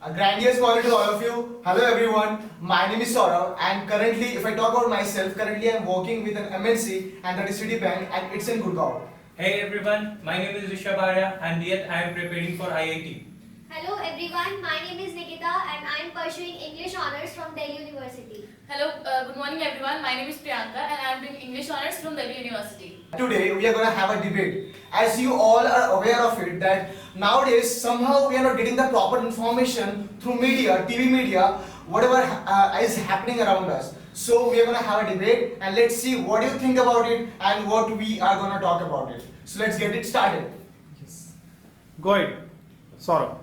A grandiose morning to all of you. Hello everyone, my name is Saurav and currently, if I talk about myself, currently I am working with an MNC and that is Citibank and it's in Gurgaon. Hey everyone, my name is Rishabh Arya and yet I am preparing for IIT. Hello everyone, my name is Nikita and I am pursuing English Honours from Delhi University. Hello, good morning everyone. My name is Priyanka and I am doing English Honours from Delhi University. Today we are going to have a debate. As you all are aware of it that nowadays somehow we are not getting the proper information through media, TV media, whatever is happening around us. So we are going to have a debate and let's see what you think about it and what we are going to talk about it. So let's get it started. Yes. Go ahead, Saurabh.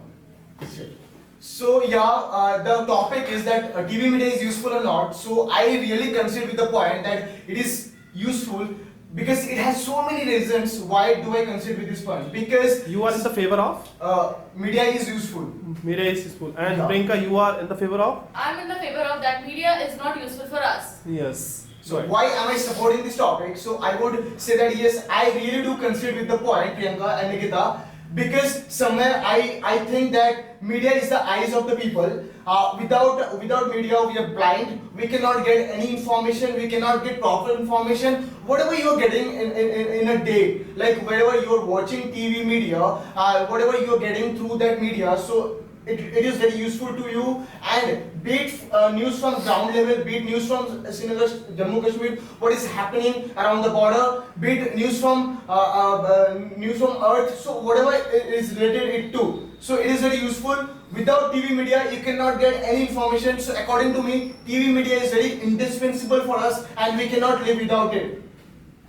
So yeah, the topic is that TV media is useful or not. So I really consider with the point that it is useful because it has so many reasons. Why do I consider with this point? Because You are in the favor of media is useful. media is useful, and Yeah. Priyanka, you are in the favor of I am in the favor of that media is not useful for us. yes. So Go ahead. why am I supporting this topic? So I would say that yes, I really do consider with the point, Priyanka and Nikita, because somewhere I think that media is the eyes of the people. Without media we are blind. We cannot get any information. We cannot get proper information. Whatever you are getting in a day, like wherever you are watching TV media, whatever you are getting through that media. So it is very useful to you, and be it news from ground level, be it news from Srinagar, Jammu Kashmir, what is happening around the border, be it news from earth, so whatever is related it to. So it is very useful. Without TV media you cannot get any information. So according to me, TV media is very indispensable for us and we cannot live without it.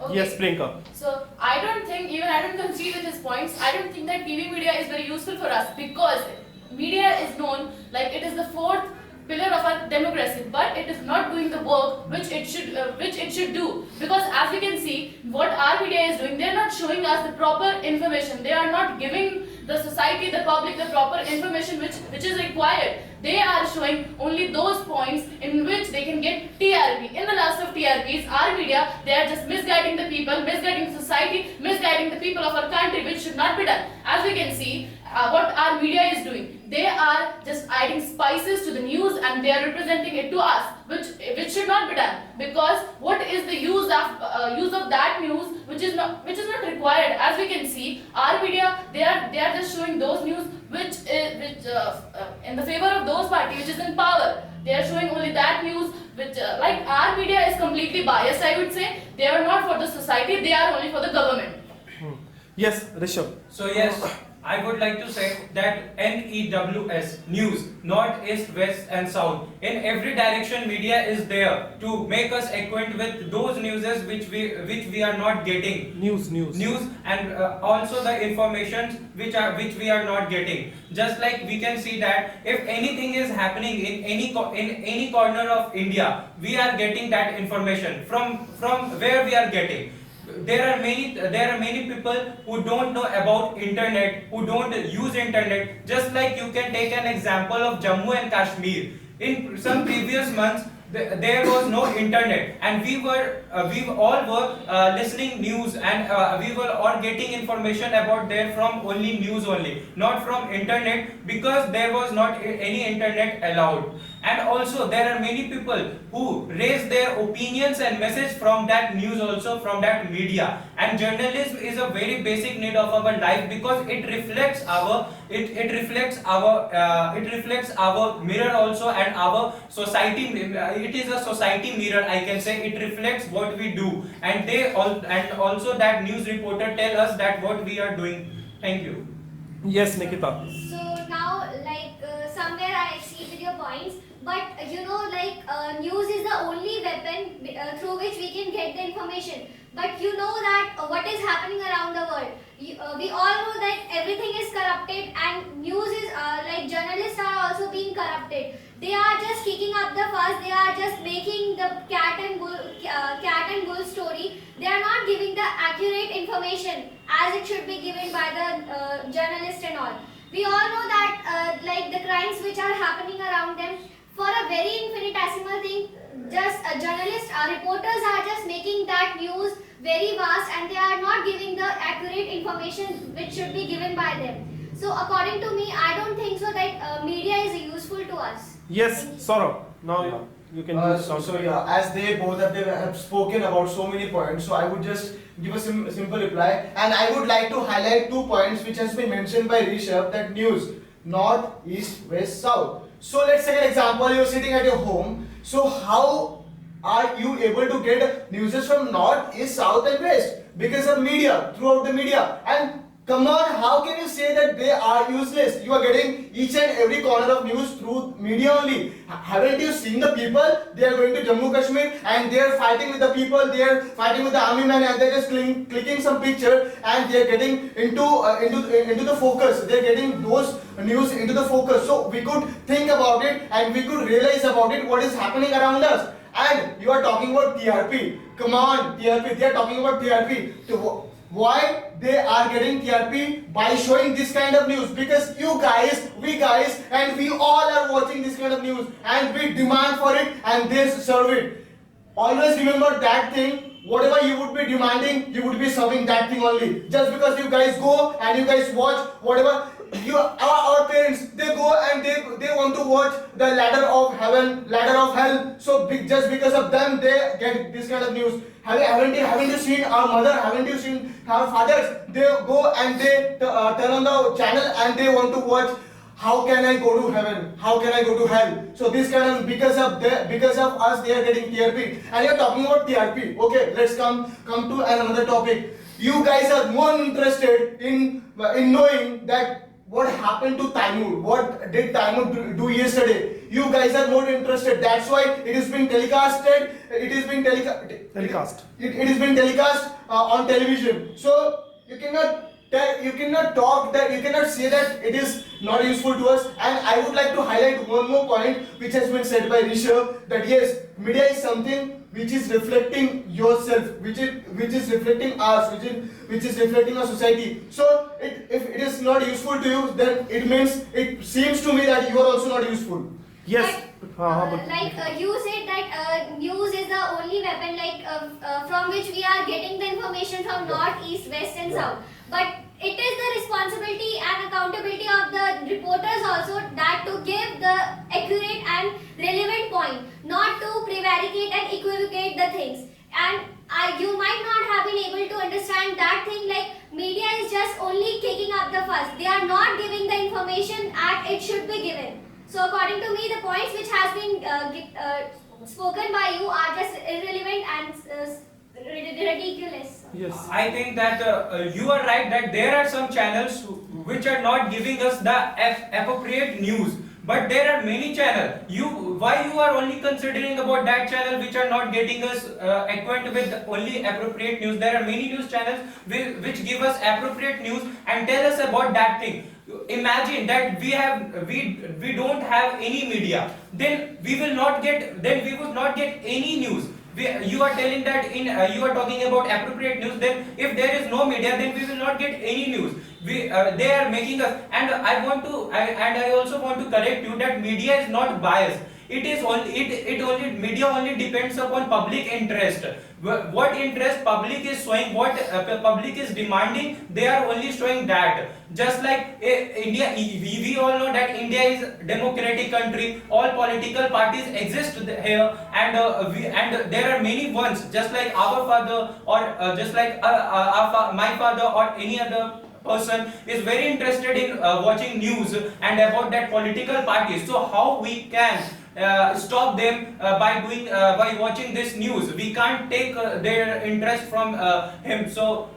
Okay. Yes, Priyanka. So I don't concede with his points. I don't think that TV media is very useful for us because media is known like it is the fourth pillar of our democracy, but it is not doing the work which it should do. Because as we can see, what our media is doing, they are not showing us the proper information. They are not giving the society, the public, the proper information which is required. They are showing only those points in which they can get TRP. In the last of TRPs, our media, they are just misguiding the people, misguiding society, misguiding the people of our country, which should not be done. As we can see, what our media is doing, they are just adding spices to the news and they are representing it to us, which should not be done. Because what is the use of that news which is not required? As we can see, our media, they are just showing those news which in the favor of those party which is in power. They are showing only that news which like our media is completely biased. I would say they are not for the society. They are only for the government. Yes, Rishabh. So yes, I would like to say that NEWS, news, north, east, west and south. In every direction media is there to make us acquaint with those newses which we are not getting. News. And also the informations which we are not getting. Just like we can see that if anything is happening in any corner of India, we are getting that information from where we are getting. There are many people who don't know about internet, who don't use internet. Just like you can take an example of Jammu and Kashmir. In some previous months, there was no internet, and we all were listening news, and we were all getting information about there from only news only, not from internet, because there was not any internet allowed. And also there are many people who raise their opinions and message from that news, also from that media. And journalism is a very basic need of our life because it reflects our mirror also, and our society. It is a society mirror, I can say. It reflects what we do, and also that news reporter tell us that what we are doing. Thank you. Yes, Nikita. So now somewhere I agree with your points, but news is the only weapon through which we can get the information. But you know that what is happening around the world. We all know that everything is corrupted, and news is journalists are also being corrupted. They are just kicking up the fuss. They are just making the cat and bull story. They are not giving the accurate information as it should be given by the journalist and all. We all know that the crimes which are happening around them, for a very infinitesimal thing, just journalists, reporters are just making that news very vast, and they are not giving the accurate information which should be given by them. So according to me, I don't think so that media is Yes, Saurabh. Now you can do So, as they both have spoken about so many points, so I would just give a simple reply, and I would like to highlight 2 points which has been mentioned by Rishabh, that news, north, east, west, south. So let's take an example. You're sitting at your home. So how are you able to get news from north, east, south, and west? Because of media, throughout the media. And come on, how can you say that they are useless? You are getting each and every corner of news through media only. Haven't you seen the people? They are going to Jammu Kashmir and they are fighting with the people. They are fighting with the army men, and they are just clicking some picture, and they are getting into the focus. They are getting those news into the focus. So we could think about it and we could realize about it what is happening around us. And you are talking about TRP. Come on, TRP. They are talking about TRP. Why they are getting TRP by showing this kind of news? Because you guys, we guys, and we all are watching this kind of news, and we demand for it, and they serve it. Always remember that thing. Whatever you would be demanding, you would be serving that thing only. Just because you guys go and you guys watch whatever, our parents, they go and they want to watch the ladder of heaven, ladder of hell. So just because of them, they get this kind of news. Haven't you seen our mother? Haven't you seen our fathers? They go and they turn on the channel and they want to watch, how can I go to heaven? How can I go to hell? So this kind of, because of us, they are getting TRP. And you're talking about TRP. Okay, let's come to another topic. You guys are more interested in knowing that what happened to Taimur. What did Taimur do yesterday? You guys are more interested. That's why it has been telecasted. It has been Telecast. It has been telecast on television. So you cannot talk that, you cannot say that it is not useful to us. And I would like to highlight one more point which has been said by Rishabh, that yes, media is something which is reflecting yourself, which is reflecting us, which is reflecting our society. So if it is not useful to you, then it seems to me that you are also not useful. Yes. You said that news is the only weapon, from which we are getting the information from north, east, west, and south. But it is the responsibility and accountability of the reporters also that to give the accurate and relevant point, not to prevaricate and equivocate the things. And you might not have been able to understand that thing, like media is just only kicking up the fuss. They are not giving the information as it should be given. So according to me, the points which has been spoken by you are just irrelevant and ridiculous. Yes. I think that you are right that there are some channels which are not giving us the appropriate news. But there are many channels. Why you are only considering about that channel which are not getting us acquainted with only appropriate news? There are many news channels which give us appropriate news and tell us about that thing. Imagine that we don't have any media, then we would not get any news. You are telling that you are talking about appropriate news. Then if there is no media, then we will not get any news. They are making us, and I also want to correct you that media is not biased. Media only depends upon public interest. What interest public is showing, what public is demanding, they are only showing that. Just like India, we all know that India is a democratic country. All political parties exist here, and there are many ones. Just like our father, or just like my father, or any other person is very interested in watching news and about that political parties. So how we can stop them by watching this news? We can't take their interest from him. So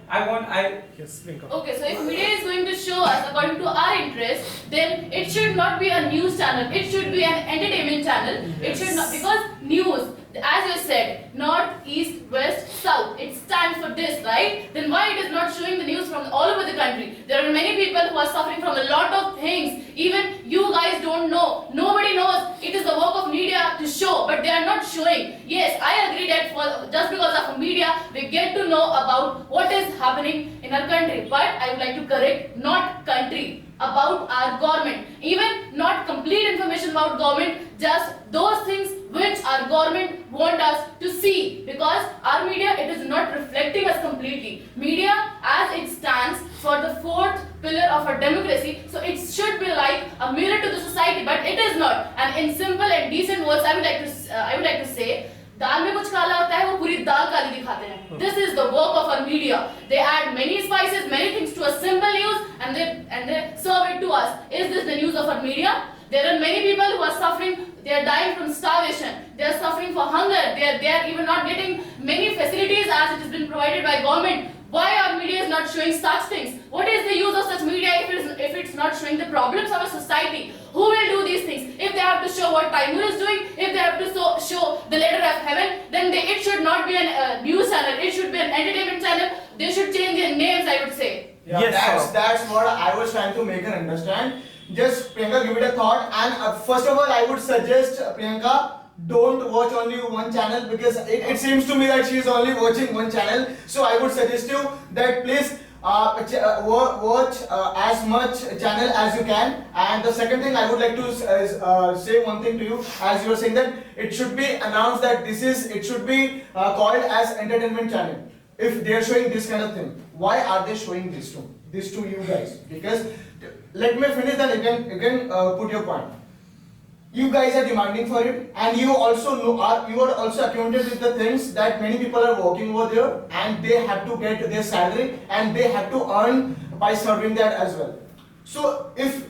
Yes, Priyanka. Okay, so if media is going to show us according to our interest, then it should not be a news channel. It should be an entertainment channel. It should not, because news, as you said, north, east, west, south, it stands for this, right? Then why it is not showing the news from all over the country? There are many people who are suffering from a lot of things. Even you guys don't know. Nobody knows. It is the work of media to show, but they are not showing. Yes, I agree that just because of media, we get to know about what is happening in our country. But I would like to correct, not country, about our government. Even not complete information about government, just those things which our government want us to see, because our media, it is not reflecting us completely. Media, as it stands for the fourth pillar of our democracy, so it should be like a mirror to the society, but it is is not. And in simple and decent words, I would like to say, दाल में कुछ काला होता है वो पूरी दाल काली दिखाते हैं. This is the work of our media. They add many spices, many things to a simple news, and they serve it to us. Is this the news of our media? There are many people who are suffering. They are dying from starvation. They are suffering for hunger. They are even not getting many facilities as it has been provided by government. Why our media is not showing such things? What is the use of such media if it's not showing the problems of a society? Who will do these things? If they have to show what Taimur is doing, if they have to show the letter of heaven, then it should not be a news channel. It should be an entertainment channel. They should change their names, I would say. Yeah, Yes, that's what I was trying to make her understand. Just Priyanka, give it a thought. And first of all, I would suggest Priyanka, don't watch only one channel, because it seems to me that she is only watching one channel. So I would suggest you that please watch as much channel as you can. And the second thing I would like to say one thing to you, as you were saying that it should be announced that it should be called as entertainment channel. If they are showing this kind of thing, why are they showing this to you guys? Because let me finish, then you can put your point. You guys are demanding for it, and you also know, you are also acquainted with the things that many people are working over there, and they have to get their salary, and they have to earn by serving that as well. So if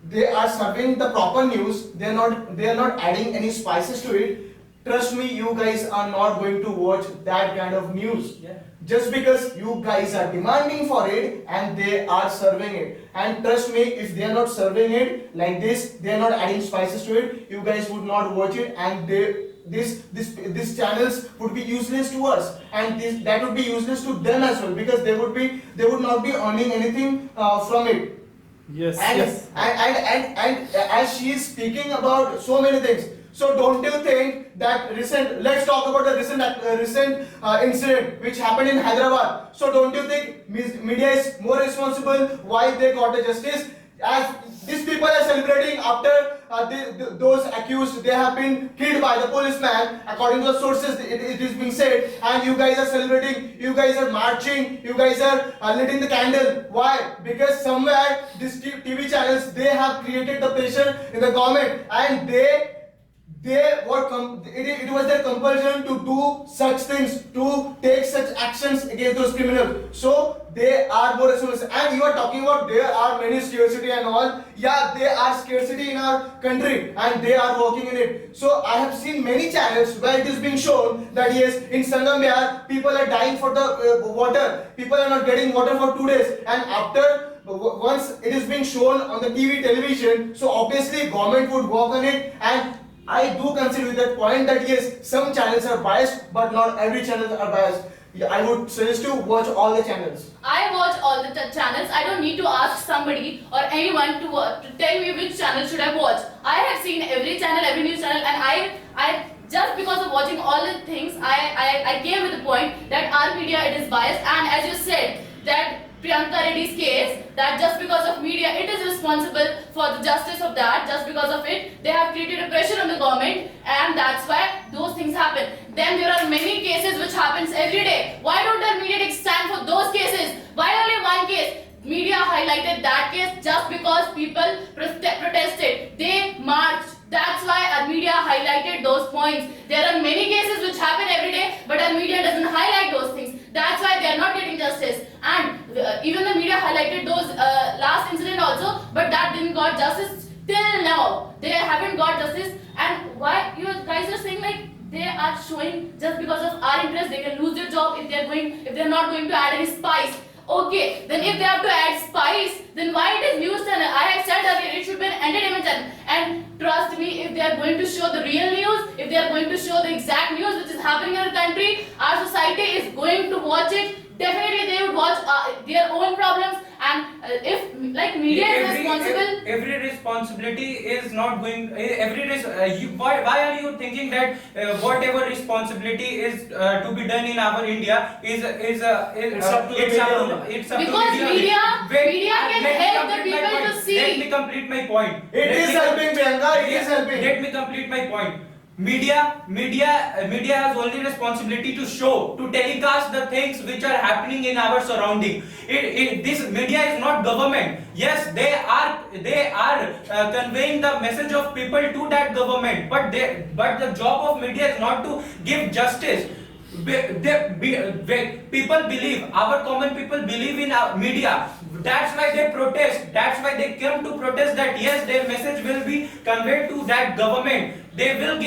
they are serving the proper news, they are not adding any spices to it. Trust me, you guys are not going to watch that kind of news. Yeah. Just because you guys are demanding for it and they are serving it. And trust me, if they are not serving it like this, they are not adding spices to it, you guys would not watch it, and these channels would be useless to us, and that would be useless to them as well, because they would not be earning anything from it. Yes, And, yes. and as she is speaking about so many things, so don't you think that let's talk about the recent incident which happened in Hyderabad. So don't you think media is more responsible why they got the justice? As these people are celebrating after those accused, they have been killed by the policeman, according to the sources it is being said, and you guys are celebrating, you guys are marching, you guys are lighting the candle. Why? Because somewhere these TV channels, they have created the pressure in the government, and it was their compulsion to do such things, to take such actions against those criminals. So they are more responsible. And you are talking about there are many scarcity and all. Yeah, there are scarcity in our country, and they are working in it. So I have seen many channels where it is being shown that yes, in Sangam Vihar, people are dying for the water. People are not getting water for 2 days, and once it is being shown on the television, so obviously government would work on it. And I do consider that point that yes, some channels are biased, but not every channel are biased. I would suggest you watch all the channels. I watch all the channels. I don't need to ask somebody or anyone to tell me which channel should I watch. I have seen every channel, every news channel, and I just because of watching all the things, I came with the point that our media, it is biased. And as you said, that Priyanka Reddy's case, that just because of media, it is responsible for the justice of that. Just because of it, they have created a pressure on the government, and that's why those things happen. Then there are many cases which happens every day. Why don't the media take stand for those cases? Why only one case? Media highlighted that case just because people protested. They marched. That's why our media highlighted those points. There are many cases which happen every day, but our media doesn't highlight those things. That's why they are not getting justice. And even the media highlighted those last incident also, but that didn't got justice till now. They haven't got justice. And why you guys are saying like they are showing just because of our interest, they can lose their job if they're not going to add any spice. Okay, then if they have to add spice, then why it is news channel? I have said earlier, it should be an entertainment channel. And trust me, if they are going to show the real news, if they are going to show the exact news which is happening in our country, our society is going to watch it. Definitely they would watch their own problems. And if like media is responsible, every responsibility is not going. Why are you thinking that whatever responsibility is to be done in our India is It's up to the media. It's up because to media let can me help the complete my people point. to see. Let me complete my point. It is helping, Priyanka. It is helping. Let me complete my point. Media has only responsibility to show, to telecast the things which are happening in our surrounding. This media is not government. Yes, they are conveying the message of people to that government, but the job of media is not to give justice. People believe, our common people believe in our media. That's why they protest. That's why they come to protest, that yes, their message will be conveyed to that government. They will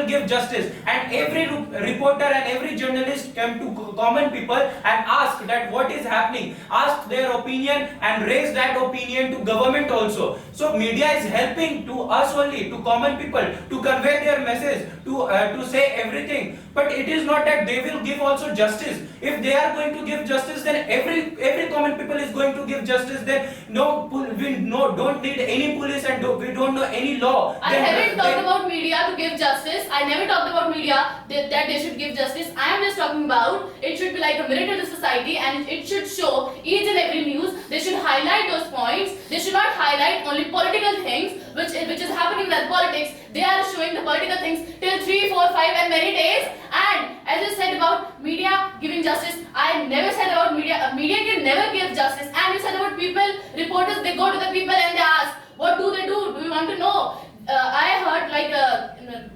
give justice. And every reporter and every journalist come to common people and ask that what is happening, ask their opinion and raise that opinion to government also. So media is helping to us only, to common people, to convey their message, to say everything. But it is not that they will give also justice. If they are going to give justice, then every common people is going to give justice. Then don't need any police, and we don't know any law. I haven't talked about media to give justice. I never talked about media that they should give justice. I am just talking about it should be like a mirror to the society, and it should show each and every news. They should highlight those points. They should not highlight only political things, which is happening with politics. They are showing the political things till 3, 4, 5 and many days. And as I said about media giving justice, I never said about media. Media can never give justice. And you said about people, reporters, they go to the people and they ask, what do they do? Do you want to know? I heard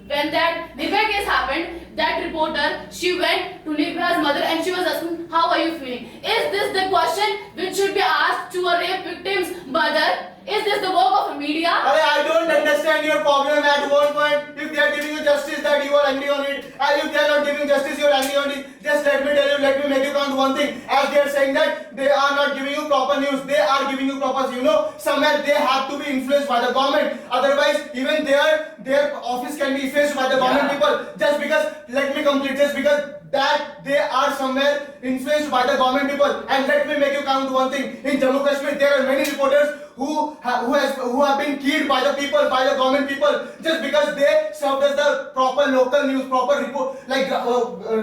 when that Nirbhaya case happened, that reporter, she went to Nirbhaya's mother and she was asking, how are you feeling? Is this the question which should be asked to a rape victim's mother? Is this the work of a media? I don't understand your problem. At one point, if they are giving you justice, that you are angry on it, and if they are not giving justice, you are angry on it. Just let me tell you, let me make you count one thing. As they are saying that they are not giving you proper news, they are giving you proper. Somewhere they have to be influenced by the government. Otherwise, even their office can be influenced by the government people. Just because, let me complete. Just because that they are somewhere influenced by the government people. And let me make you count one thing. In Jammu Kashmir, there are many reporters who have been killed by the people, by the government people, just because they served as the proper local news, proper report,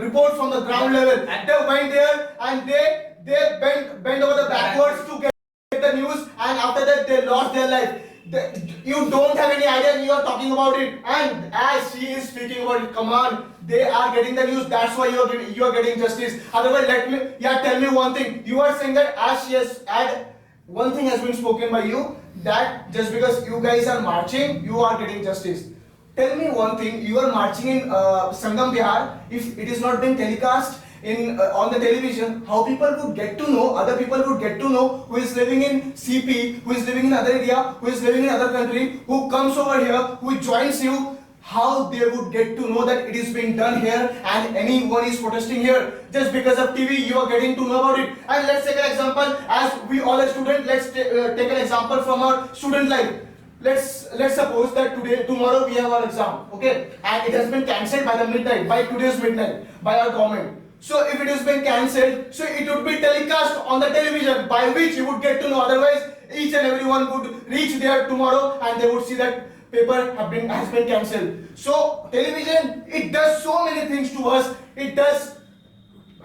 report from the ground level. They went there and they bent over the backwards to get the news, and after that they lost their life. You don't have any idea, you are talking about it, and as she is speaking about it, come on, they are getting the news. That's why you are getting justice. Otherwise, tell me one thing. You are saying that as she has one thing has been spoken by you, that just because you guys are marching, you are getting justice. Tell me one thing. You are marching in Sangam, Bihar. If it is not being telecast on the television, how people would get to know, other people would get to know who is living in CP, who is living in other area, who is living in other country, who comes over here, who joins you, how they would get to know that it is being done here and anyone is protesting here. Just because of TV, you are getting to know about it. And let's take an example, as we all are students, let's take an example from our student life. Let's suppose that tomorrow we have our exam, okay, and it has been cancelled by today's midnight, by our government. So if it has been cancelled, so it would be telecast on the television, by which you would get to know. Otherwise, each and everyone would reach there tomorrow and they would see that paper has been cancelled. So television, it does so many things to us. It does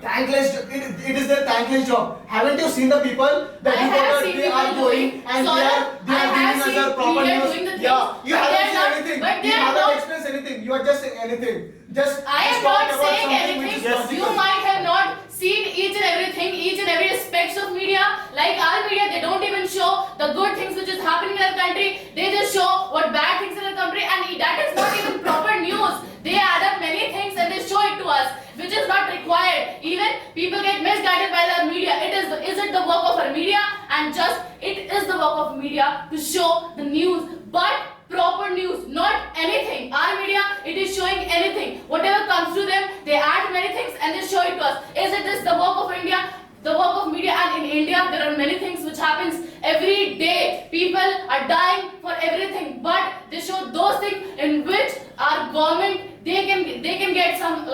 thankless. It is their thankless job. Haven't you seen the people? The reporters, they are going and they are giving us a proper news. Yeah, you haven't seen anything. You haven't experienced anything. You are just saying anything. I am not saying anything. You might have not seen each and every aspects of media. Like our media, they don't even show the good things which is happening in our country. They just show what bad things in our country, and that is not even proper news. They add up many things and they show it to us, which is not required. Even people get misguided by the media. Is it the work of our media? And it is the work of media to show the news, but proper news, not anything. Our media, it is showing anything. Whatever comes to them, they add many things and they show it to us. Is it this the work of India? The work of media? And in India, there are many things which happens every day. People are dying for everything, but they show those things in which our government, they can get some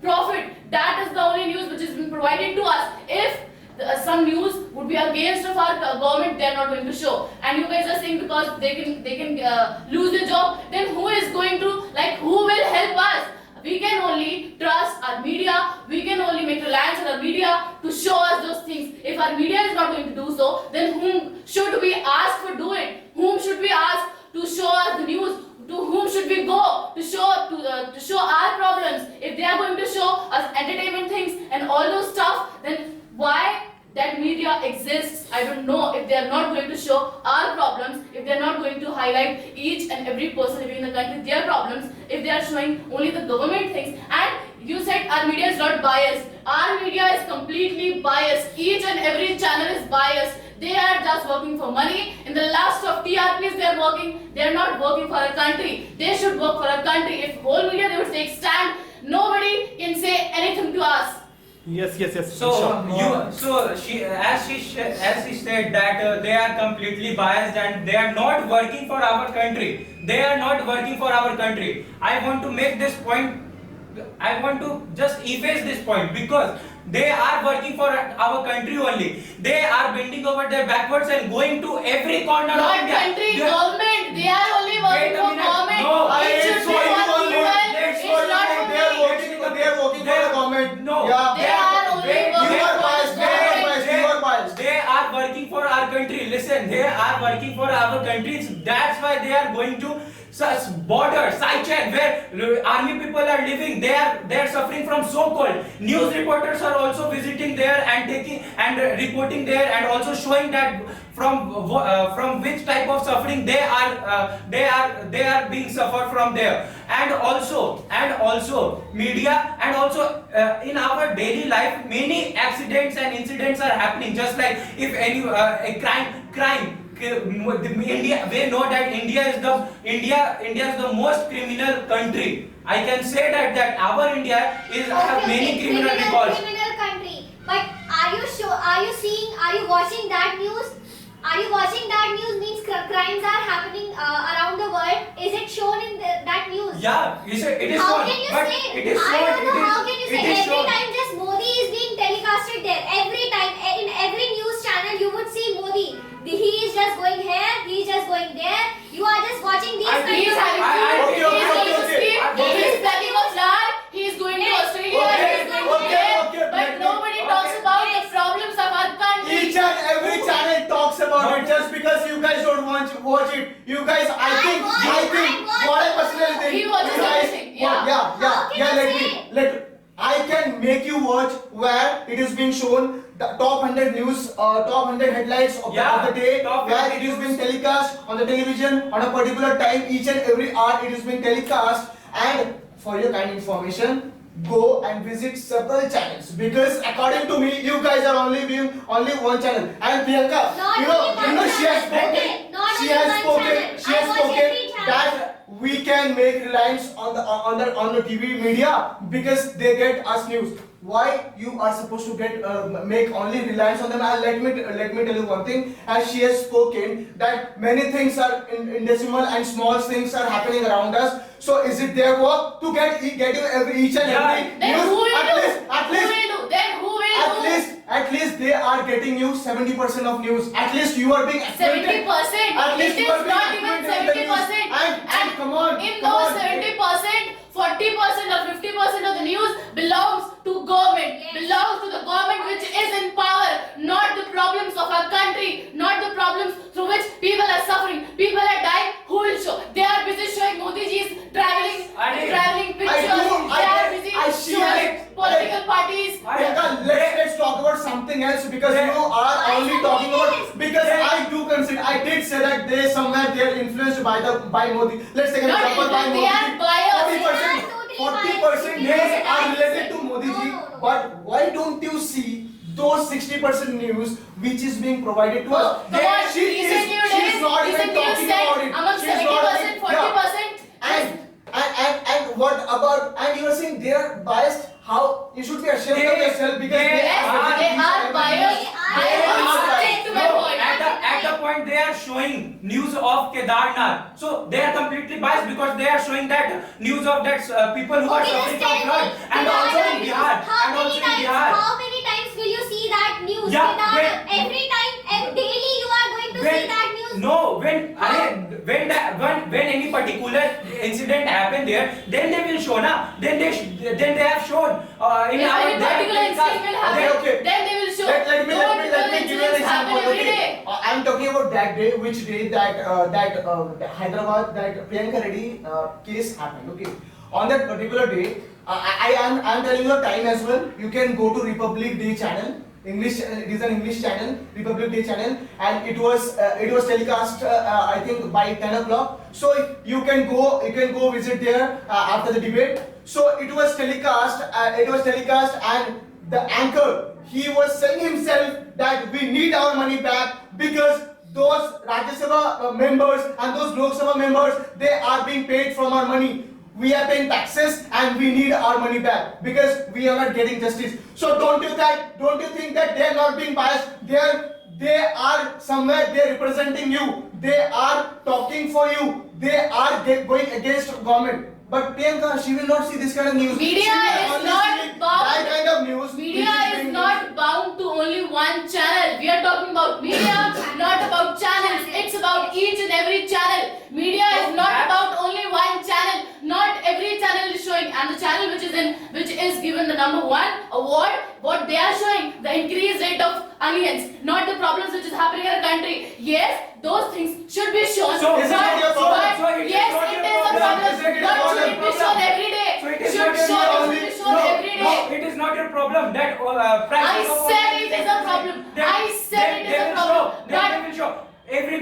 profit. That is the only news which is being provided to us. If some news would be against of our government, they are not going to show. And you guys are saying because they can lose their job, then who is going to, who will help us? We can only trust our media. We can only make reliance on our media to show us those things. If our media is not going to do so, then whom should we ask for doing? Whom should we ask to show us the news? To whom should we go to show entertainment things and all those stuff, then why that media exists? I don't know. If they are not going to show our problems, if they are not going to highlight each and every person living in the country their problems, if they are showing only the government things, and you said our media is not biased. Our media is completely biased. Each and every channel is biased. They are just working for money. In the last of TRPs they are working. They are not working for a country. They should work for a country. If whole media they would take stand, nobody can say anything to us. Yes. So as she said that they are completely biased and they are not working for our country. They are not working for our country. I want to make this point. I want to just efface this point because they are working for our country only. They are bending over their backwards and going to every corner of Not India. country, They are- government. They are only working Wait a for minute. government. No, It should it's be for you for only. people. It's It's for not you. for They are me. working for the government. No. Yeah. They are only Wait, working You are for biased. the You are government. biased. You are biased. They are working for our country. Listen, they are working for our countries. That's why they are going to such borders, Saichen, where army people are living. They are suffering from so-called news reporters are also visiting there and taking and reporting there and also showing that from which type of suffering they are being suffered from there. And also media and also in our daily life many accidents and incidents are happening. Just like if any a crime. India, we know that India is the most criminal country. I can say that our India is have many criminal records. criminal country. But are you watching that news? Are you watching that news? Means crimes are happening around the world. Is it shown in that news? Yeah, it is How shown, can you but say? it is shown. I don't know. it is- How can you it say is every shown. time just Modi is being telecasted there? Every time in every news channel you would see Modi. He is just going here. He is just going there. You are just watching these I kinds He is of having I- food. He is okay, going to okay. sleep. Okay. He is packing a flat. He is going to Yes. Australia. Okay, He is going to okay, there. okay, But okay. nobody talks about the problems of our country. Each and every channel talks about it just because you guys don't want to watch it. You guys, I think, watch. what I personally think. He watches you guys, everything, yeah. How can you say? I can make you watch where it is being shown the top 100 news, top 100 headlines of, Yeah, the day, top where 100 it is being news. telecast on the television on a particular time, each and every hour it is being telecast. And for your kind information, go and visit several channels because according to me, you guys are only viewing only one channel. And Priyanka, Not you only know, one she has channel. spoken, Okay, not she only has one spoken, channel. she I has watch spoken every channel. that we can make reliance on the TV media because they get us news. Why you are supposed to get make only reliance on them? And let me tell you one thing. As she has spoken that many things are in decimal and small things are happening around us. So is it their work to get you each and Yeah. every Then news? who will At do? least, Who will do? Then who will do? at least they are getting you 70% of news. At least you are being 70%. At least It you are is being not even acquainted with the news. 70%. And come on, in come those on. 70%, 40% or 50% of the news belongs to government, Yes. belongs to the government which is in power, not the problems of our country, not the problems through which people are suffering, people are dying. Who will show? They are busy showing Modi ji's traveling pictures. They are busy see showing it. political parties. Priyanka, let's talk about something else because They- you are Why only something talking about else? because They- I do consider I did say that they somewhere they are influenced by Modi. Let's take an Not example by influenced, Modi. they are biased. 40% They are totally 40% biased. news They are are related to biased. Modi ji. No. But why don't you see those 60% news which is being provided to us? Come on, She recent news she's not even recent news talking said about it. among She's not 70%, even- yeah. 40%. And what about and you are saying they are biased? How you should be ashamed of They- yourself because they they Yes, are they are biased. They I are will biased. stick to my No, point. at the point they are showing news of Kedarnath. So they are completely biased because they are showing that news of that people who are Okay, suffering just from tell flood me, and also in Kedarnath Bihar news. How and many also in times? Bihar. How many times will you see that news? Yeah, Kedarnath, every time, daily you are going to see that news. No, when any particular incident happen there, then they will show na. Then they have shown in If our any particular incident will happen, okay. then they will show. Let me Don't give you an incidents happen example. every Okay, day. I'm talking about that day, which day that Hyderabad, that Priyanka Reddy case happened. Okay, on that particular day, I am telling you the time as well. You can go to Republic Day channel. English, it is an English channel, Republic Day channel, and it was telecast I think by 10 o'clock. So you can go visit there after the debate. So it was telecast, and the anchor, he was saying himself that we need our money back because those Rajya Sabha members and those Lok Sabha members, they are being paid from our money. We are paying taxes and we need our money back because we are not getting justice. So don't you think that they are not being biased? They are somewhere, they are representing you. They are talking for you. They are going against government. But Priyanka, she will not see this kind of news. Media She will is only not see bound. that kind of news. Media which is being not bound to only one channel. We are talking about media, not about channels. It's about each and every channel. Media is not about only one channel. Not every channel is showing, and the channel which is given the number 1 award, what they are showing, the increased rate of onions, not the problems which is happening in the country. Yes, those things should be shown. So, is it not your problem? Yes, it is a problem. Is it But not should your it be shown every day? So it is Should not your show problem. it should be shown No, every day. No, it is not your problem that price. I said it is a problem. I said it is a problem. They will show every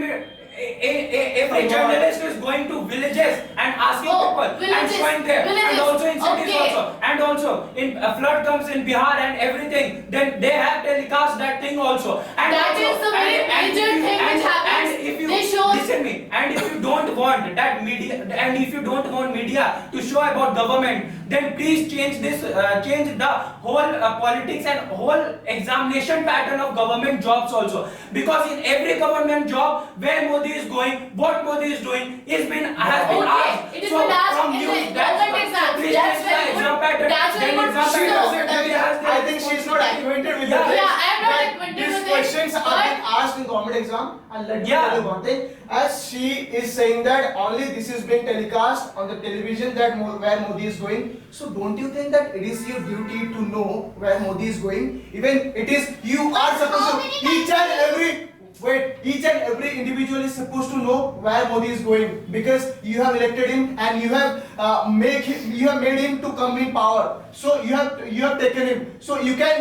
journalist is going to villages and asking people and villages, showing there, villages. and also in cities Okay. also, and also in flood comes in Bihar and everything. Then they have telecast that thing also. And That also, is the very major thing which happens. And if you They show- listen me, and if you don't want that media, and if you don't want media to show about government, then please change this, change the whole politics and whole examination pattern of government jobs also. Because in every government job, where Modi is going, what Modi is doing, has been asked. It has been asked from in you, the that's government what- exams. please That's change the very exam good. pattern. That's very Then good. exam She pattern. doesn't Then they ask I their think she's not acquainted with Yeah. the Yeah, I am not that acquainted these with it, questions are but- being asked in government exam. And let me Yeah. tell you one thing, as she is saying that only this is being telecast on the television that where Modi is going. So don't you think that it is your duty to know where Modi is going? Even it is, you are supposed how to, many each and every each and every individual is supposed to know where Modi is going because you have elected him and you have made him to come in power. So you have taken him. So you can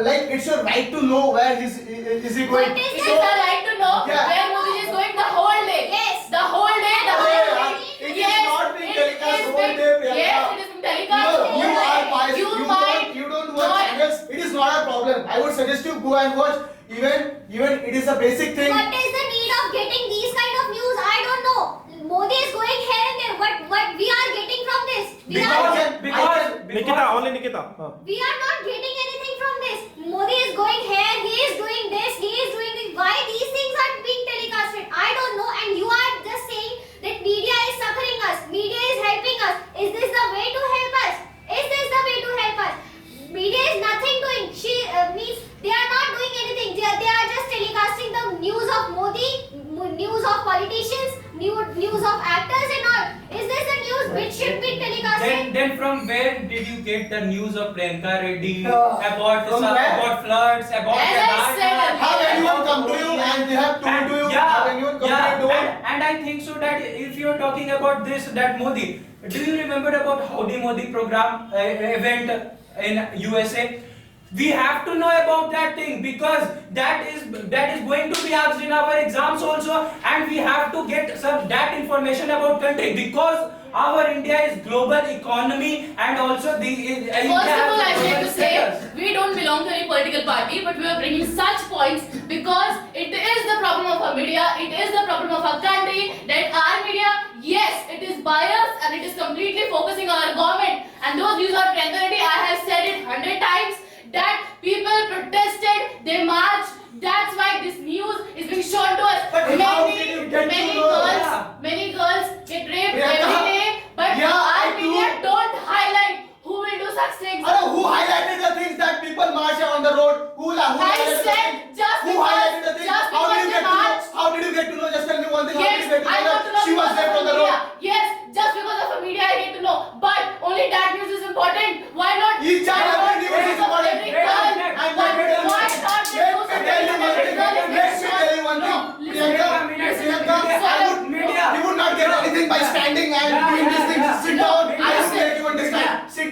like it's your right to know where is he going. What is It So is the right to know Yeah. where Modi is going the whole day. Yes. The whole day, the Yeah, whole yeah. day. It is not being telecast is the whole being- day, Priyanka. Yes, it is being telecast the you whole are day. biased. You You don't not- watch channels. It is not a problem. I would suggest you go and watch. Even it is a basic thing. What is the need of getting these kind of news? I don't know. Modi is going here and there. What we are getting from this? Nikita, only Nikita. We are not getting anything from this. Modi is going here, he is doing this, he is doing this. Why these things are being telecasted? I don't know. And you are just saying that media is suffering us, media is helping us. Is this the way to help us? Is this the way to help us? Media is nothing doing. She means they are not doing anything. They are just telecasting the news of Modi, news of politicians, news of actors and all. Is this the news which should be telecasted? Then from where did you get the news of Priyanka Reddy about From where? about floods, about As I Kedarnath, said, Have anyone about come to you Modi and they have told and- to you? Yeah, Have anyone come yeah, to your door? and I think so that if you are talking about this, that Modi, do you remember about Howdy Modi program event in USA? We have to know about that thing because that is going to be asked in our exams also, and we have to get some that information about country because our India is global economy and also the First of all, I would like to say we don't belong to any political party, but we are bringing such points because it is the problem of our media, it is the problem of our country that our media, yes, it is biased and it is completely focusing on our government. And those views are temporary. I have said it 100 times that people protested, they marched. That's why this news is being shown to us. But how did you get to know? Many girls get raped Yeah. every day, but Yeah, our I do. media don't highlight who will do such things. Who highlighted the things that people march on the road? Who I highlighted the said things? just Who because, highlighted the things? just How because did you they get to know? march. How did you get to know? Just tell me one thing. How Yes, did you get to I know got to know that she was because raped of on the media. road? Yes, just because of the media I get to know. But only that news is important. Why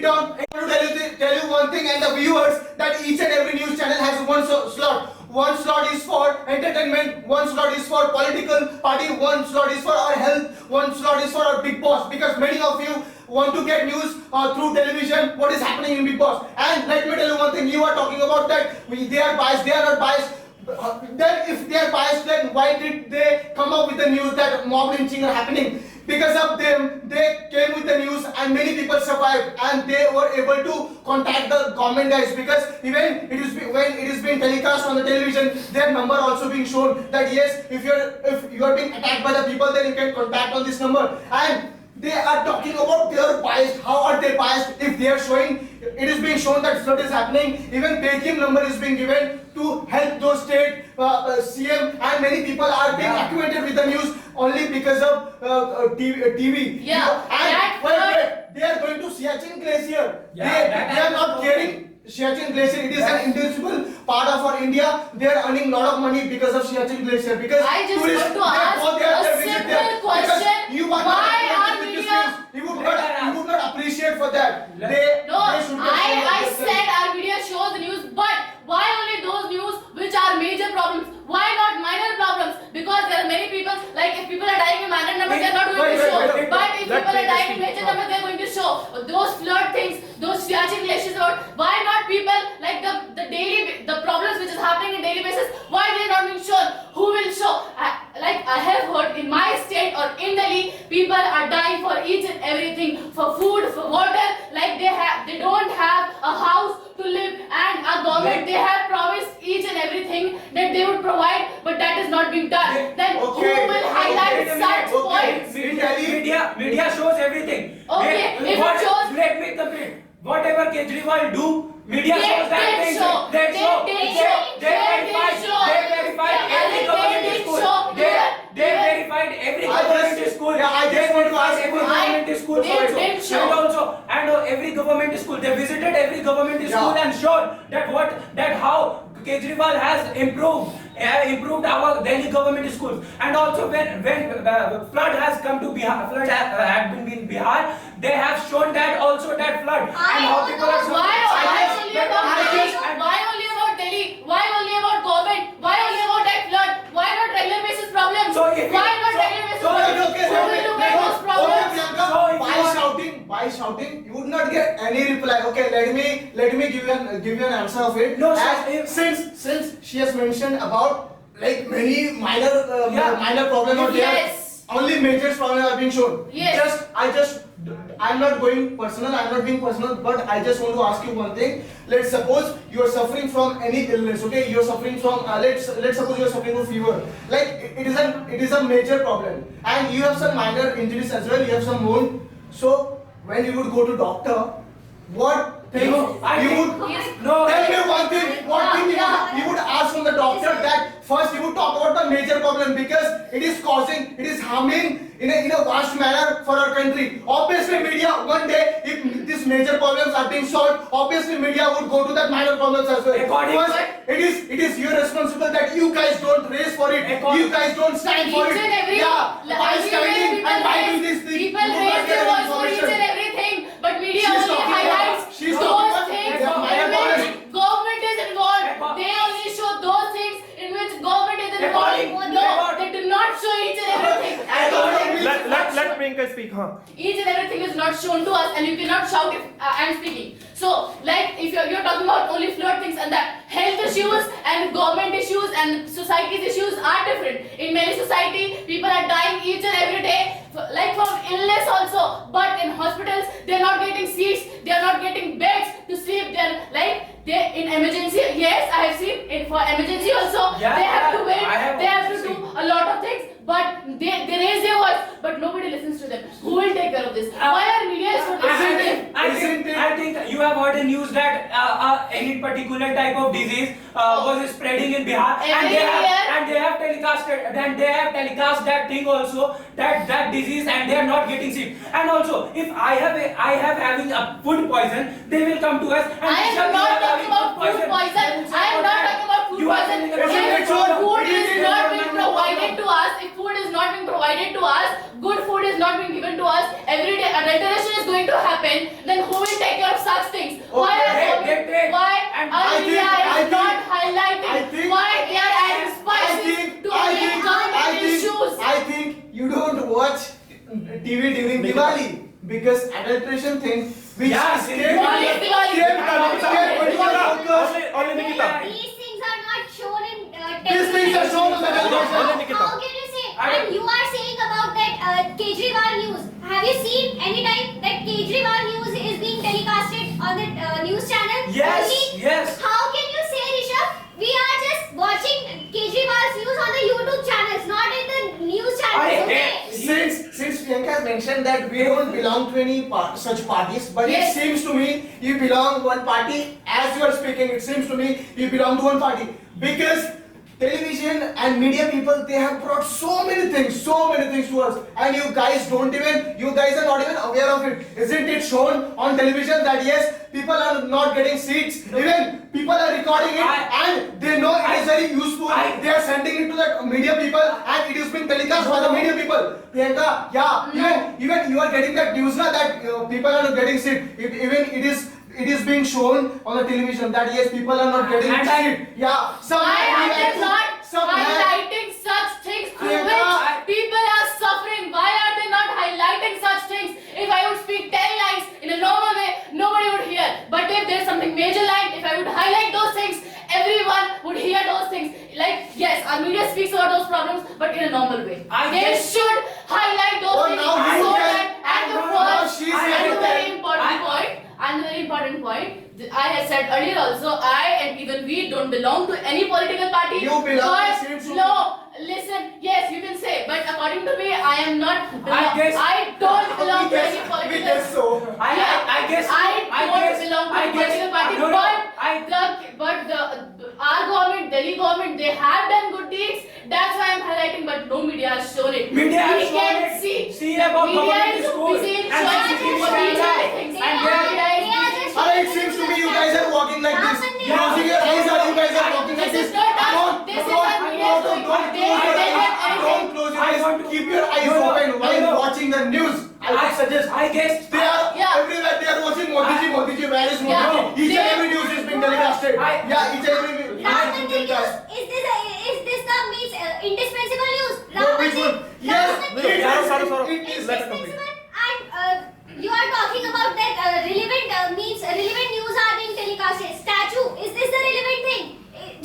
it down. I want to tell you one thing, and the viewers, that each and every news channel has one slot. One slot is for entertainment, one slot is for political party, one slot is for our health, one slot is for our Big Boss. Because many of you want to get news through television, what is happening in Big Boss. And let me tell you one thing, you are talking about that they are biased, they are not biased. Then if they are biased, then why did they come up with the news that mob lynching are happening? Because of them, they came with the news and many people survived and they were able to contact the government guys, because even when it is being telecast on the television, their number also being shown that yes, if you are being attacked by the people, then you can contact on this number. And they are talking about they are biased. How are they biased if they are showing, it is being shown that flood is happening, even Paytm number is being given to help those state CM, and many people are being acquainted with the news only because of TV. Yeah, And wait, they are going to Siachen Glacier. They are not caring. Siachen Glacier, it is an indivisible part of our India. They are earning lot of money because of Siachen Glacier. Because I just tourists, want to ask they a visit simple there. question. Because you are Why not are acquainted with this media- news. You would not appreciate for that. Let- No, they should get I said our media shows the news, but why only those news which are major problems? Why not minor problems? Because there are many people, like if people are dying in minor numbers, they are not going to show. wait. But if Let people are me dying in speak. major numbers, they are going to show. Those flood things, those Siachen glaciers about, why not people, like the problems which is happening in daily basis, why they are not being shown? Who will show? I have heard in my state or in Delhi, people are dying for each and everything, for food, for water, like they don't have a house to live, and our government, they have promised each and everything that they would provide, but that is not being done. Then who will highlight such points? Media shows everything. Okay, if it shows- Let me complete. Whatever Kejriwal do, media They shows that did thing. show. They show. They did They- show. They They verified. did show. They verified Yeah, every they government did school. show. They They- verified every I government just- school. yeah, I They just want to verified ask every you- government school They also. did show. And every government school. They visited every government school Yeah. and showed that how Kejriwal has improved our Delhi government schools. And also when flood has come to Bihar, flood had been in Bihar, they have shown that also that flood and how people are Why suffering. only about I Delhi? just- Why only about Delhi? Why only about government? Why only about that flood? Why not regular basis problems? So if Why you- not so- regular basis so- problems? okay, Who will look at those problems? Priyanka, So if you are- by shouting, you would not get any reply. Okay, let me give you an answer of it. No, sir, And if- since she has mentioned about like many minor problem out there, Yes. only major problems are being shown. Yes. I'm not going personal. I'm not being personal, but I just want to ask you one thing. Let's suppose you are suffering from any illness. Okay, you're suffering from let's suppose you're suffering from fever. Like it is a major problem, and you have some minor injuries as well. You have some wound. So when you would go to doctor, what thing No, I you think- would Yes. No. tell me one thing? What thing you would ask from the doctor that first you would talk about the major problem, because it is harming in a vast manner for our country. Obviously, media one day, if these major problems are being solved, obviously media would go to that minor problems as well. According- First, it is your responsibility that you guys don't race for it. According- You guys don't stand for Each it. and every By standing and by doing this thing, people you will raise not their get voice for each information. and everything, but media She's only talking highlights about- she's those talking about- things yeah, minor in which problems. government is involved. They only show those things in which government is involved. According- No, they do not show each and everything. Let Priyanka speak, huh? Each and everything is not shown to us, and you cannot shout if I'm speaking. So, like, if you're talking about only flood things and that, health issues and government issues and society's issues are different. In many society, people are dying each and every day, like from illness also. But in hospitals, they're not getting seats, they're not getting beds to sleep. They in emergency. Yes, I have seen for emergency also. Yeah, they have to I wait. have They have to also do seen. a lot of things. But they raise their voice, but nobody listens to them. Who will take care of this? Why are media so dismissive? I think you have heard the news that any particular type of disease was spreading in Bihar, and they have telecast that thing also, that disease, and they are not getting sick. And also, if I have having a food poison, they will come to us and I am not talking about food poison. I am not talking about food You are poison. telling If us it's food all- is not being provided to us, if food is not being provided to us, good food is not being given to us, every day adulteration is going to happen, then who will take care of such things? Why Okay. why And our I media think- is not highlighting I think- why they are adding spices to make government issues? I think you don't watch TV during Diwali because adulteration thing which Yeah, came Diwali is Diwali. Only Nikita. These things are not shown in These things are shown on the television. Only Nikita. How can you say? And you are saying about that Kejriwal news. Have you seen any time that Kejriwal news is being telecasted on the news channel? Yes, Only? yes. How can you say, Rishabh? We are just watching Kejriwal's news on the YouTube channels, not in the news channels. I Okay. hate- Since Priyanka has mentioned that we don't belong to any such parties, but Yes. it seems to me you belong one party. As you are speaking, it seems to me you belong to one party because television and media people, they have brought so many things to us, and you guys are not even aware of it. Isn't it shown on television that yes, people are not getting seats, even people are recording it and they know it is very useful. They are sending it to the media people and it is being telecast by the media people. Priyanka, yeah, even you are getting that news now that people are not getting seat. It is being shown on the television that yes, people are not getting And I- seat. Yeah, some Why are have they to- not some have- highlighting such things through Priyanka, which people are suffering? Why are they not highlighting such things? If I would speak 10 lines in a normal way, nobody would hear. But if there's something major line, if I would highlight those things, everyone would hear those things. Like, yes, our media speaks about those problems, but in a normal way. They should highlight those Oh, things now you so can- that at the now first, she's and saying a that- very important point, and a very important point, I had said earlier also, I and even we don't belong to any political party. You belong, it but seems to no, listen, yes, you can say, but according to me, I am not. guess- I don't belong to any we political. guess so. I guess I don't belong to a political party, no, but our government, Delhi government, they have done good deeds. That's why I'm highlighting, but no media has shown it. Media has We shown can it. See the about media government is school busy in and showing CCTV what we camera. do things. They And are- they are- they are just It seems to me you guys are walking like this. Yeah. Closing your eyes and you guys are walking like This this. is not us. Don't- This is don't- what media is doing. don't They close your have eyes. anything. Don't close your I eyes. want to- Keep your eyes No, no, open no, while no. watching the news. I would suggest. I guess They are Yeah. everywhere. They are watching Modi ji. Modi ji, where is Modi Yeah. ji? Each and every news is being telecasted. Yeah, each and every news is Ram being Mandir news. telecast. Is this the means indispensable news? No, which one? Yes, Ram Mandir it is. Sorry. It is. Let her complete. And you are talking about that relevant news are being telecasted. Statue, is this the relevant thing?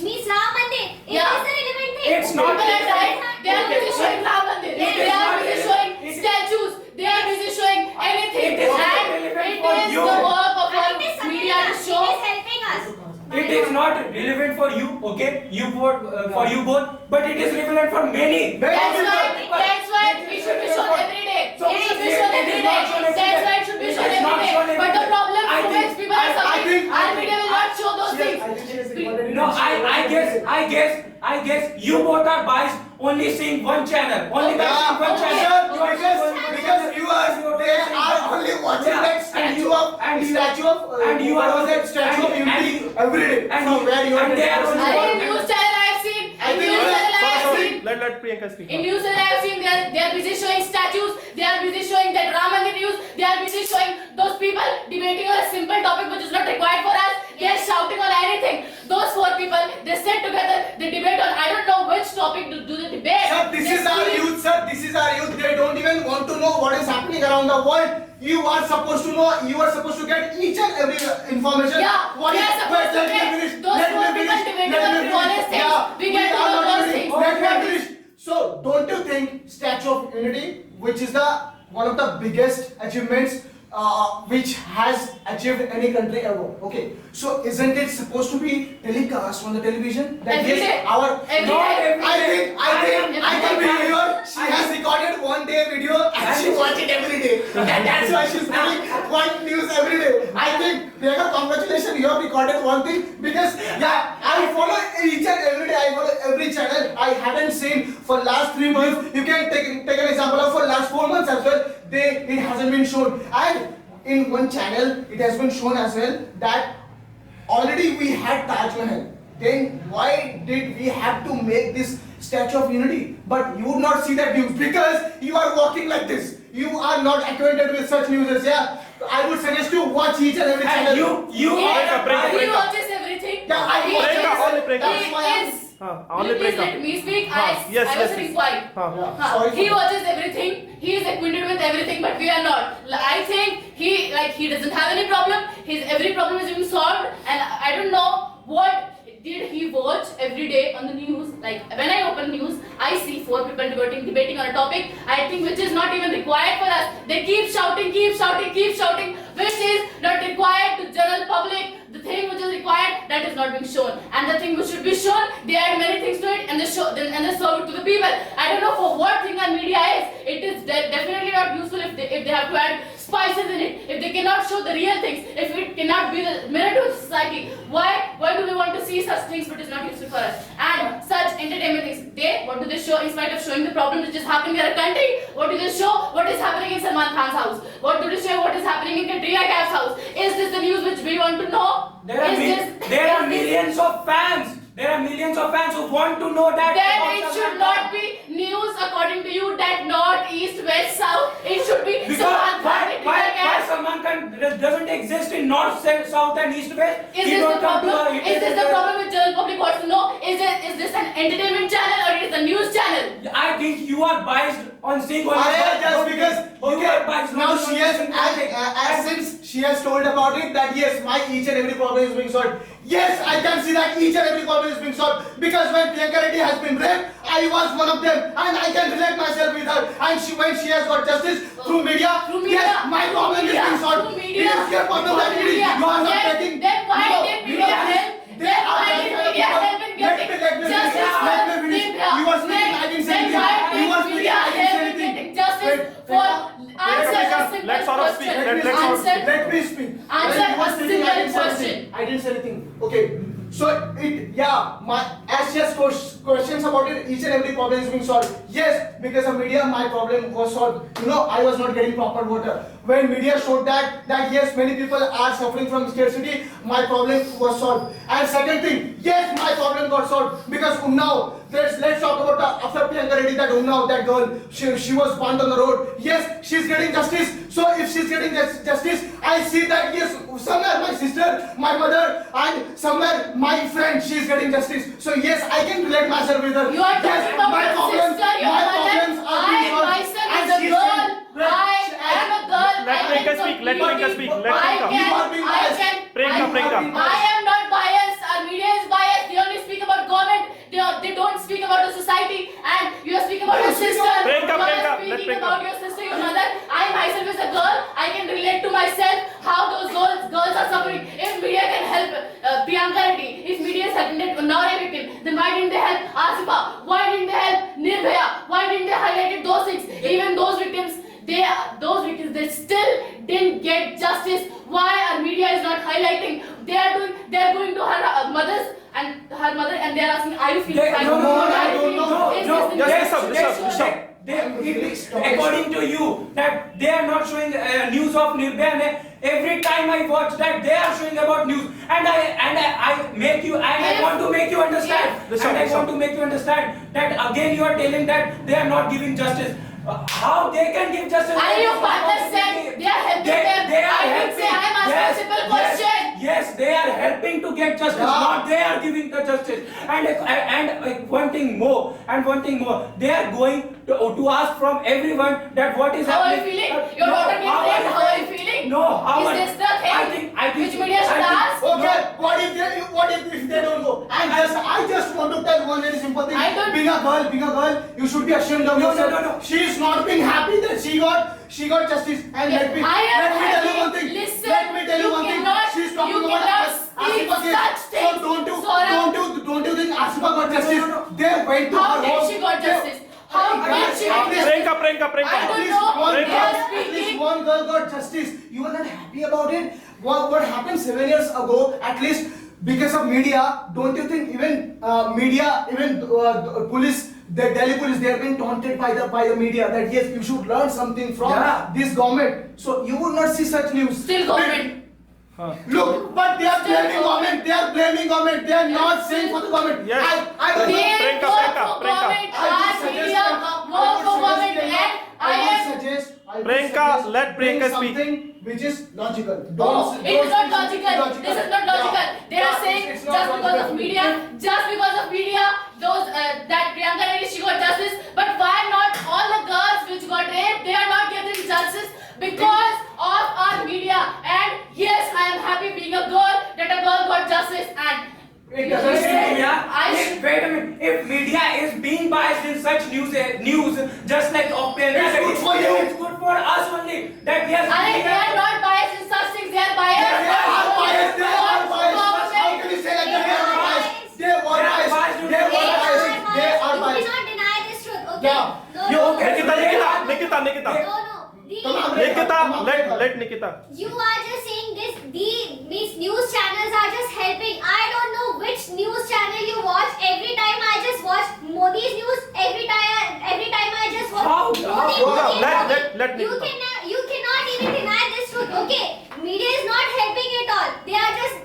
Means Ram Mandir, is Yeah. this the relevant thing? It's not People are dying. They are busy showing Ram Mandir. It They is are not busy relevant. showing It is- statues. They are busy showing anything. It is not And relevant it for is you. the work of our And it is media to Samira, show. it is helping us. it is not relevant for you, okay? For you both, but it is relevant for many. That's why it should be shown every day. So It should be it- shown it every is day. not shown every That's day. why it should be It shown is not every shown day. every But the day. problem I is think- which people are suffering. Our media will not show those things. No, I guess you both are biased, only seeing one channel, only Yeah, seeing one sir, channel. because viewers, they are only watching Yeah. that statue of And you- and you are that statue of unity every day. and From you- where you are and they are getting only- In news channel I have seen. I In think news you are- channel I have Sorry. seen. Let Priyanka speak. In news channel I have seen they are busy showing statues. They are busy showing that Ram Mandir news. They are busy showing those people debating on a simple topic which is not required for us. They are shouting on anything. Those four people, they sit together. They debate on I don't know which topic to do the debate. Sir, this They is our speak- youth, sir. This is our youth. They don't even want to know what is happening around the world. You are supposed to know. You are supposed to get each and every information. Yeah, What we is- are supposed to let me get finish. those Let me four people finish. debating Let on me finish. flawless things. Yeah, We get to are know not those finished. things. Let me finish. So, don't you think Statue of Unity, which is the one of the biggest achievements which has achieved any country ever? Okay, so isn't it supposed to be telecast on the television? Every yes, day? our Every Not day? every I day. think I can be here. She has recorded one day video and she watch it every day. And that's why she's telling one news every day. I think Priyanka, congratulations, you have recorded one thing because yeah, I follow each and every day. I follow every channel. I haven't seen for last 3 months. You can take an example of for last 4 months as well. It hasn't been shown. And in one channel, it has been shown as well that already we had Taj Mahal. then why did we have to make this Statue of Unity? But you would not see that news because you are walking like this. You are not acquainted with such news. Yeah, I would suggest you watch each and every channel. And you Yeah, break he up. watches everything. Yeah, I He watch is- Break up, only break up. He is. only Please break up. let me speak. Yes, I yes, was yes. inquiring. Yeah, sorry He for that. watches everything. He is acquainted with everything, but we are not. I think he doesn't have any problem. His every problem is being solved, and I don't know what did he watch every day on the news. Like when I open news, I see 4 people debating on a topic. I think which is not even required for us. They keep shouting, which is not required to general public. The thing which is required, that is not being shown, and the thing which should be shown, they add many things to it and they serve it to the people. I don't know for what thing our media is. It is definitely not useful if they have to add spices in it. If they cannot show the real things, if it cannot be the mirror to society, why do we want to see such things which is not useful for us? And such entertainment things, what do they show in spite of showing the problem which is happening in our country? What do they show? What is happening in Salman Khan's house? What do they show? What is happening in Katrina Kaif's house? Is this the news which we want to know? There are millions of fans. There are millions of fans who want to know that. Then about it Salman should Khan. not be news according to you that north, east, west, south. It should be Because Salman Khan, why Katrina Kaif. Salman Khan doesn't exist in north, south and east, west? Is He this don't the come to problem? the- Is this the problem which general public wants to know? Is this an entertainment channel or it is a news channel? I think you are biased on seeing only. Just because you are biased now on she has seeing only- as since she has told about it that yes, my each and every problem is being solved. Yes, I can see that each and every problem is being solved because when Priyanka Reddy has been raped, I was one of them and I can relate myself with her. And when she has got justice through media, Through media. yes, my problem is being solved. Through media. It is your problem that Through media. you are not Then- taking. then why No, did you media know, help? they Then are why very did helpful. media help in getting Let me justice for let me finish. Divya? You were speaking, I didn't say Then anything. why You did were speaking, media I didn't say help in anything. getting justice Wait, for wait, answer wait, a wait, simple let's sort of question? speak. Let's sort of Answer. Let me speak. Answer When you were a speaking, I didn't simple say question. anything. I didn't say anything. Okay. So as she has questions about it, each and every problem is being solved. Yes, because of media, my problem was solved. You know, I was not getting proper water. When media showed that yes, many people are suffering from scarcity, my problem was solved. And second thing, yes, my problem got solved because Unnao. Let's talk about the after Priyanka Reddy, that Unnao, that girl, she was burned on the road. Yes, she's getting justice. So if she's getting justice, I see that yes, somewhere my sister, my mother, and somewhere my friend, she's getting justice. So yes, I can relate myself with her. You are Yes, talking about my your problems, sister, your my mother. problems are being I solved. myself And is a she's girl. saying- I am a girl. Let I Priyanka can speak, let completely- Priyanka speak, let I Priyanka. can- You are being I biased. can. Priyanka, I- Priyanka. I am not biased. Our media is biased. They only speak about government. They don't speak about the society. And you are speaking about your sister. Priyanka, You are Priyanka, let speaking Priyanka. about your sister, your mother. I myself as a girl, I can relate to myself how those girls are suffering. If media can help Priyanka Reddy, if media is helping that Unnao victim, then why didn't they help Asifa? Why didn't they help Nirbhaya? Why didn't they highlight those things? Even those victims, they still didn't get justice. Why our media is not highlighting? They are going to her mothers and her mother and they are asking, are you feeling fine? no, Are I you don't feeling- know. is No, this- Yes, stop. According to you, that they are not showing news of Nirbhaya. Every time I watch that, they are showing about news, and I make you, and I want to make you understand, Listen, and I listen. want to make you understand that again you are telling that they are not giving justice. How they can give justice? And your partner said they are helping them. They are I didn't helping. say I am asking a simple question. Yes, they are helping to get justice, Yeah. not they are giving the justice. And one thing more, they are going to ask from everyone that what is How are you happening. feeling? Your daughter being raped, how are you feeling? No, how Is are- this the thing I think which media should ask? Okay, what if they don't go? I just want to tell one very simple thing. I don't- Being a girl, you should be ashamed of No, yourself. no, no, no. She is not being happy that she got justice. And Yes, let me I am tell you happy. one thing. Listen, let me tell you you one thing. cannot- She's talking you about cannot Asifa speak case. such So things. don't you think Asifa got justice? no, no. They went to How her did home. she got They- justice? How did she get justice? Priyanka. I At don't least know. one They girl, are at least speaking. one girl got justice. You are not happy about it? What happened 7 years ago? At least because of media, don't you think even police, the Delhi police, they are being taunted by the media that yes, you should learn something from Yeah. this government. So you would not see such news. Still government. Look, but they are blaming government. They are blaming government. They are not saying for the government. Yes. I don't They know. Priyanka, work Priyanka, for Priyanka. government, I would our suggest, media Priyanka, work for I would government, suggest, and I I am. would suggest, Priyanka, let Priyanka speak. something which is logical. Oh, it is not logical. This is not logical. Yeah. They are Yeah, saying it's not just because logical. of media, those that Priyanka Reddy she got justice. But why not all the girls which got raped? They are not getting justice because of our media. And yes, I am happy being a girl that a girl got justice. And It doesn't seem Wait a minute. If media is being biased in such news, just like opinion, It's good for you. It's good for us only. That yes, they are not biased in such things. They are biased. They are biased. They are biased. How can you say like that? They are biased. They are biased. They are biased. They are You biased. cannot deny this truth, okay? Yeah. No, You- no, Nikita. no, no. Come on, Nikita, Come on, let Nikita. You are just saying this. These news channels are just helping. I don't know which news channel you watch. Every time I just watch Modi's news. Every time I just watch How? Modi. Let You Nikita. you cannot even deny this truth. Okay, media is not helping at all. They are just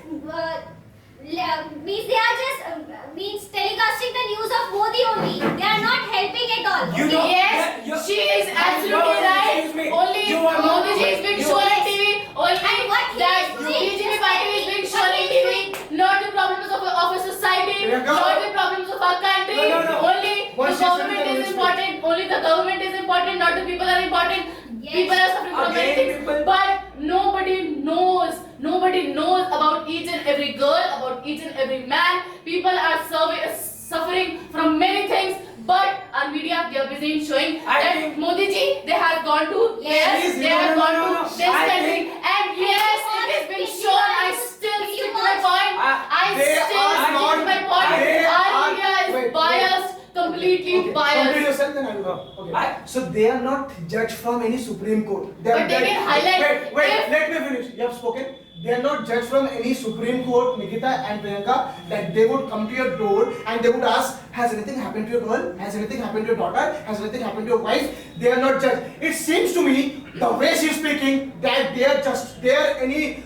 means telecasting the news of Modi only. They are not helping at all. You okay? know- Yes, Yeah, she is absolutely No, right. excuse me. Only You are not- Modi ji is being you- shown on TV. Only And what he that is doing, BJP just party is like being what shown he on is TV. doing. Not the problems of a society. Priyanka. Not the problems of our country. No, no, no. Only What the she said government in the is news. important. Only the government is important. Not the people are important. Yes. People are suffering from many Again, things. people- But nobody knows. Nobody knows about each and every girl, about each and every man. People are suffering from many things. But our media, they are busy in showing I that think- Modi ji, they have gone to Yes, they have no, gone no, to no. this I country, think- and yes, it has been shown. I still stick to my point. I They still are stick not- to my point. they Our are- media is wait, biased, completely Okay, biased. complete yourself, then I will go. Okay. So they are not judged from any Supreme Court. But they can highlight Wait, if- let me finish. You have spoken. They are not judged from any Supreme Court, Nikita and Priyanka, that they would come to your door and they would ask, has anything happened to your girl? Has anything happened to your daughter? Has anything happened to your wife? They are not judged. It seems to me, the way she is speaking, that they are any